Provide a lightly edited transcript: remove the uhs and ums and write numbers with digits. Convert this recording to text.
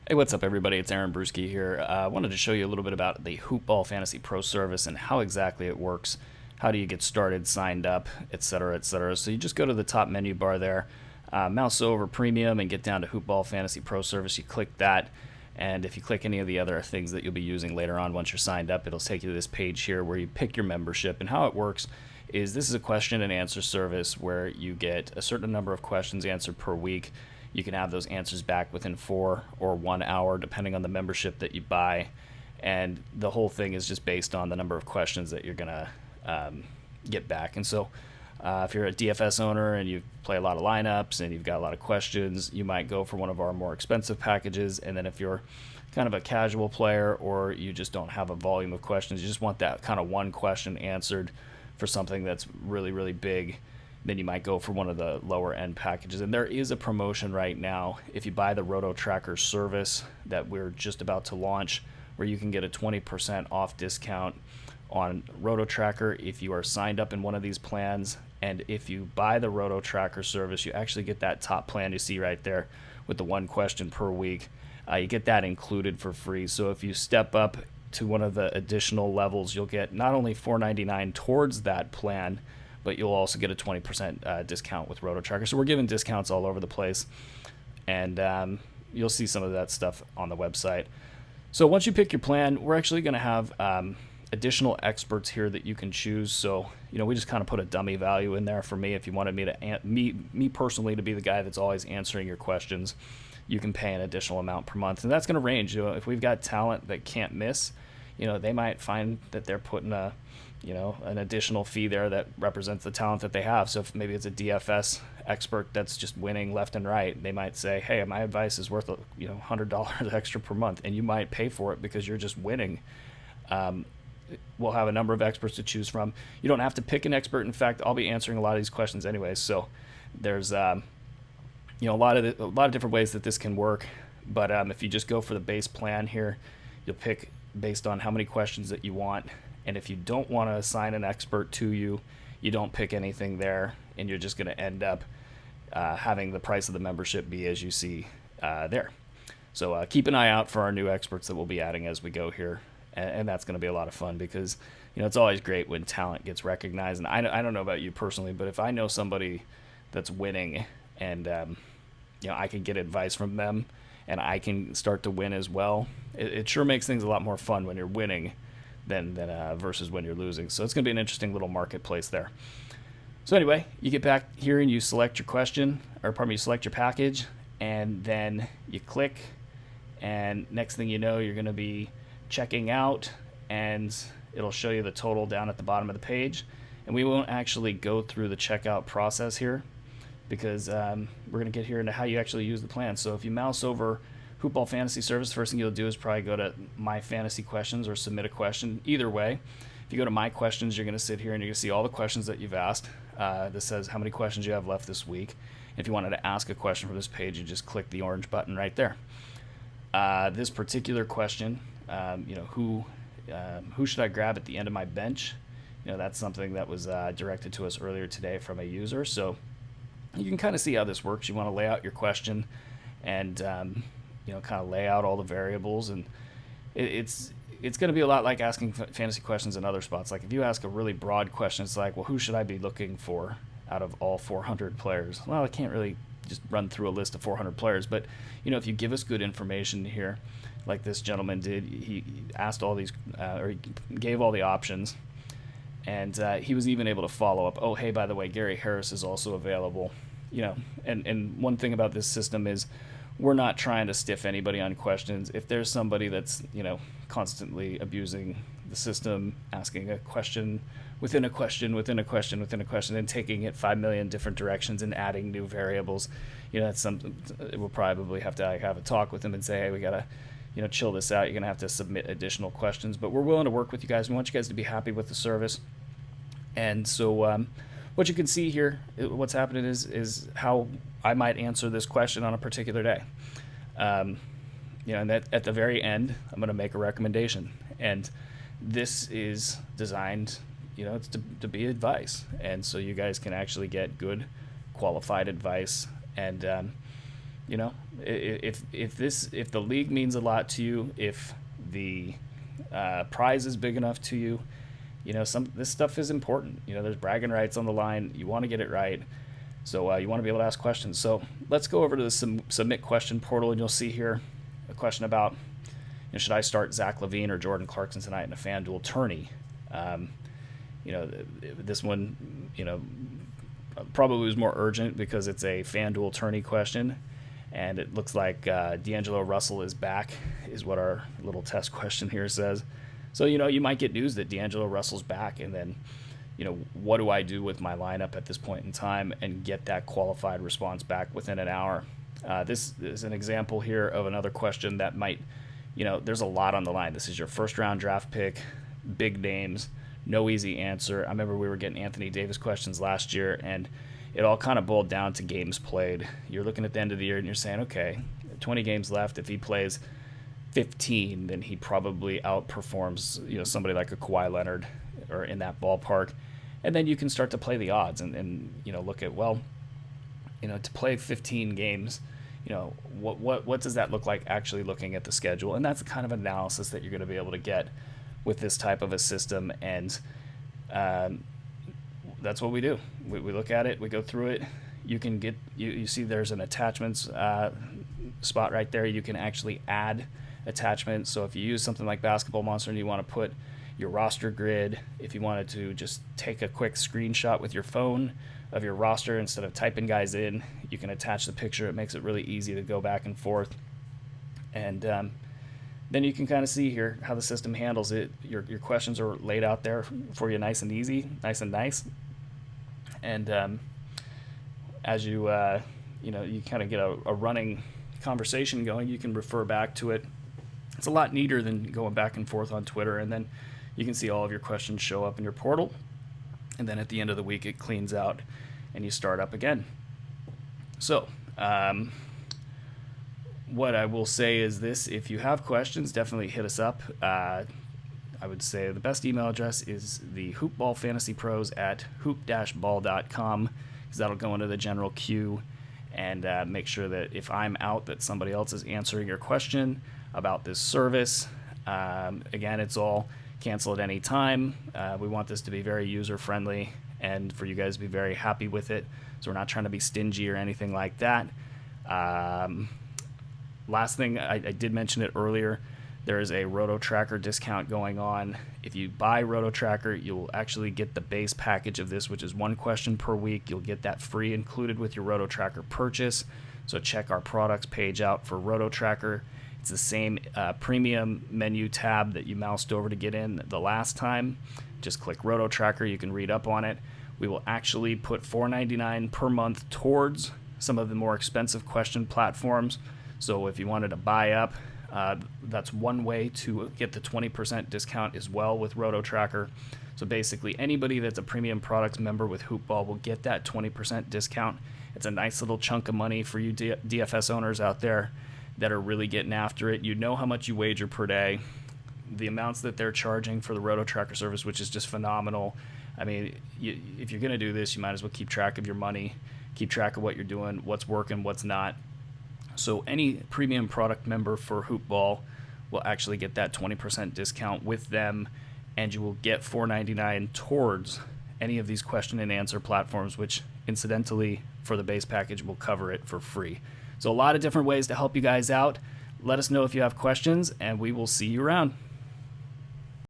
Hey, what's up, everybody? It's Aaron Brewski here. I wanted to show you a little bit about the Hoopball Fantasy Pro service and how exactly it works. How do you get started, signed up, etc., etc. So you just go to the top menu bar there, mouse over Premium, and get down to Hoopball Fantasy Pro service. You click that, and if you click any of the other things that you'll be using later on once you're signed up, it'll take you to this page here where you pick your membership. And how it works is this is a question and answer service where you get a certain number of questions answered per week. You can have those answers back within 4 or 1 hour, depending on the membership that you buy. And the whole thing is just based on the number of questions that you're going to get back. And so if you're a DFS owner and you play a lot of lineups and you've got a lot of questions, you might go for one of our more expensive packages. And then if you're kind of a casual player or you just don't have a volume of questions, you just want that kind of one question answered for something that's really, really big, then you might go for one of the lower end packages. And there is a promotion right now if you buy the Roto Tracker service that we're just about to launch, where you can get a 20% off discount on Roto Tracker if you are signed up in one of these plans. And if you buy the Roto Tracker service, you actually get that top plan you see right there with the one question per week. You get that included for free. So if you step up to one of the additional levels, you'll get not only $4.99 towards that plan, but you'll also get a 20% discount with Roto Tracker. So we're giving discounts all over the place, and you'll see some of that stuff on the website. So once you pick your plan, we're actually going to have additional experts here that you can choose. So we just kind of put a dummy value in there for me. If you wanted me to me personally to be the guy that's always answering your questions, you can pay an additional amount per month, and that's going to range. If we've got talent that can't miss, they might find that they're putting an additional fee there that represents the talent that they have. So if maybe it's a DFS expert that's just winning left and right, they might say, hey, my advice is worth $100 extra per month, and you might pay for it because you're just winning. We'll have a number of experts to choose from. You don't have to pick an expert. In fact, I'll be answering a lot of these questions anyways. So there's a lot of different ways that this can work. But if you just go for the base plan here, you'll pick based on how many questions that you want. And if you don't want to assign an expert to you, you don't pick anything there, and you're just going to end up having the price of the membership be as you see there. So keep an eye out for our new experts that we'll be adding as we go here, and that's going to be a lot of fun because it's always great when talent gets recognized. And I don't know about you personally, but if I know somebody that's winning and I can get advice from them and I can start to win as well, it sure makes things a lot more fun when you're winning than versus when you're losing. So it's going to be an interesting little marketplace there. So anyway, you get back here and you select your question, you select your package, and then you click, and next thing you know, you're going to be checking out, and it'll show you the total down at the bottom of the page. And we won't actually go through the checkout process here because we're going to get here into how you actually use the plan. So if you mouse over Hoopball Fantasy Service, first thing you'll do is probably go to My Fantasy Questions or submit a question. Either way, if you go to My Questions, you're going to sit here and you're going to see all the questions that you've asked. This says how many questions you have left this week. If you wanted to ask a question from this page, you just click the orange button right there. This particular question, who should I grab at the end of my bench? That's something that was directed to us earlier today from a user. So you can kind of see how this works. You want to lay out your question and kind of lay out all the variables, and it's going to be a lot like asking fantasy questions in other spots. Like if you ask a really broad question, it's like, well, who should I be looking for out of all 400 players? Well, I can't really just run through a list of 400 players, but if you give us good information here, like this gentleman did, he asked all these, or he gave all the options, and he was even able to follow up. Oh, hey, by the way, Gary Harris is also available. And one thing about this system is we're not trying to stiff anybody on questions. If there's somebody that's constantly abusing the system, asking a question within a question within a question within a question, and taking it 5 million different directions and adding new variables, that's something we'll probably have to have a talk with them and say, hey, we gotta chill this out. You're gonna have to submit additional questions, but we're willing to work with you guys. We want you guys to be happy with the service. And so what you can see here, what's happening is how I might answer this question on a particular day. And that at the very end, I'm going to make a recommendation. And this is designed, it's to be advice. And so you guys can actually get good, qualified advice. And, If the league means a lot to you, if the prize is big enough to you, this stuff is important. There's bragging rights on the line. You want to get it right. So you want to be able to ask questions. So let's go over to the submit question portal, and you'll see here a question about, should I start Zach LaVine or Jordan Clarkson tonight in a FanDuel tourney? This one, probably was more urgent because it's a FanDuel tourney question, and it looks like D'Angelo Russell is back, is what our little test question here says. So, you might get news that D'Angelo Russell's back, and then, what do I do with my lineup at this point in time and get that qualified response back within an hour? This is an example here of another question that might, there's a lot on the line. This is your first round draft pick, big names, no easy answer. I remember we were getting Anthony Davis questions last year, and it all kind of boiled down to games played. You're looking at the end of the year and you're saying, okay, 20 games left. If he plays 15, then he probably outperforms, somebody like a Kawhi Leonard or in that ballpark. And then you can start to play the odds and look at, to play 15 games, what does that look like actually looking at the schedule? And that's the kind of analysis that you're going to be able to get with this type of a system. And that's what we do. We look at it, we go through it. You can get, you see there's an attachments spot right there. You can actually add attachments. So if you use something like Basketball Monster and you want to put your roster grid, if you wanted to just take a quick screenshot with your phone of your roster instead of typing guys in, you can attach the picture. It makes it really easy to go back and forth. And then you can kind of see here how the system handles it. Your questions are laid out there for you nice and easy, nice and nice. And as you you kind of get a running conversation going, you can refer back to it. It's a lot neater than going back and forth on Twitter. And then you can see all of your questions show up in your portal. And then at the end of the week, it cleans out and you start up again. So what I will say is this: if you have questions, definitely hit us up. I would say the best email address is the hoopballfantasypros at hoop-ball.com, because that'll go into the general queue, and make sure that if I'm out, that somebody else is answering your question about this service. Again, it's all cancel at any time. We want this to be very user-friendly and for you guys to be very happy with it, so we're not trying to be stingy or anything like that. Last thing, I did mention it earlier, there is a Roto Tracker discount going on. If you buy Roto Tracker, you'll actually get the base package of this, which is one question per week. You'll get that free included with your Roto Tracker purchase. So check our products page out for Roto Tracker. It's the same premium menu tab that you moused over to get in the last time. Just click Roto Tracker. You can read up on it. We will actually put $4.99 per month towards some of the more expensive question platforms. So if you wanted to buy up, that's one way to get the 20% discount as well with Roto Tracker. So basically, anybody that's a premium products member with Hoopball will get that 20% discount. It's a nice little chunk of money for you DFS owners out there that are really getting after it. You know how much you wager per day, the amounts that they're charging for the Roto Tracker service, which is just phenomenal. I mean, if you're going to do this, you might as well keep track of your money, keep track of what you're doing, what's working, what's not. So any premium product member for Hoopball will actually get that 20% discount with them, and you will get $4.99 towards any of these question and answer platforms, which incidentally for the base package will cover it for free. So a lot of different ways to help you guys out. Let us know if you have questions, and we will see you around.